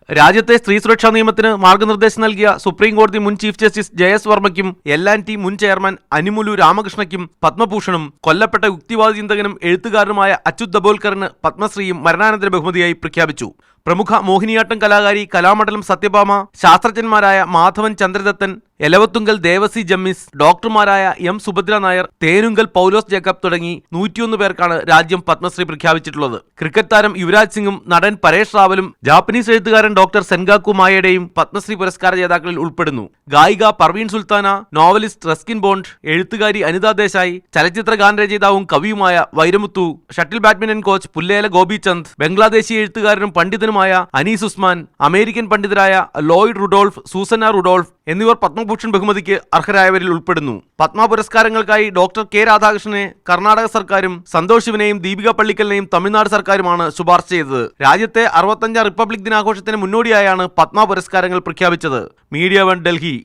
രാജ്യത്തെ സ്ത്രീ സുരക്ഷാ നിയമത്തിന് മാർഗനിർദ്ദേശം നൽകിയ സുപ്രീം കോടതി മുൻ ചീഫ് ജസ്റ്റിസ് ജയസ് വർമ്മയ്ക്കും L&T മുൻ ചെയർമാൻ അനിമുലു രാമകൃഷ്ണയ്ക്കും പത്മഭൂഷണും കൊല്ലപ്പെട്ട യുക്തിവാദി ചിന്തകനും എഴുത്തുകാരനുമായ അച്യുത് ദബോൽക്കറിന് പത്മശ്രീയും മരണാനന്തര ബഹുമതിയായി പ്രഖ്യാപിച്ചു. പ്രമുഖ മോഹിനിയാട്ടം കലാകാരി കലാമണ്ഡലം സത്യഭാമ, ശാസ്ത്രജ്ഞന്മാരായ മാധവൻ ചന്ദ്രദത്തൻ, എലവത്തുങ്കൽ ദേവസി ജമ്മിസ്, ഡോക്ടർമാരായ M. സുഭദ്ര നായർ, തേനുങ്കൽ പൗലോസ് ജേക്കബ് തുടങ്ങി 101 പേർക്കാണ് രാജ്യം പത്മശ്രീ പ്രഖ്യാപിച്ചിട്ടുള്ളത്. ക്രിക്കറ്റ് താരം യുവരാജ് സിംഗും നടൻ പരേഷ് റാവലും ജാപ്പനീസ് എഴുത്തുകാരൻ ഡോക്ടർ സെൻഗാക്കു മായയുടെയും പത്മശ്രീ പുരസ്കാര ജേതാക്കളിൽ ഉൾപ്പെടുന്നു. ഗായിക Parveen Sultana, novelist Ruskin Bond, എഴുത്തുകാരി അനിത ദേശായി, ചലച്ചിത്ര ഗാനരചയിതാവും കവിയുമായ Vairamuthu, shuttle badminton coach Pullela Gopichand, Bangladeshi എഴുത്തുകാരനും പണ്ഡിതനുമായ അനീസ് ഉസ്മാൻ, അമേരിക്കൻ പണ്ഡിതരായ ലോയിഡ് റുഡോൾഫ്, സൂസന്ന റുഡോൾഫ് എന്നിവർ പത്മഭൂഷൺ ബഹുമതിക്ക് അർഹരായവരിൽ ഉൾപ്പെടുന്നു. പത്മ പുരസ്കാരങ്ങൾക്കായി ഡോക്ടർ കെ രാധാകൃഷ്ണനെ കർണാടക സർക്കാരും സന്തോഷ് ശിവനെയും ദീപിക പള്ളിക്കലിനെയും തമിഴ്നാട് സർക്കാരുമാണ് ശുപാർശ ചെയ്തത്. രാജ്യത്തെ 65 റിപ്പബ്ലിക് ദിനാഘോഷത്തിന് മുന്നോടിയായാണ് പത്മ പുരസ്കാരങ്ങൾ പ്രഖ്യാപിച്ചത്. മീഡിയ 1 ഡൽഹി.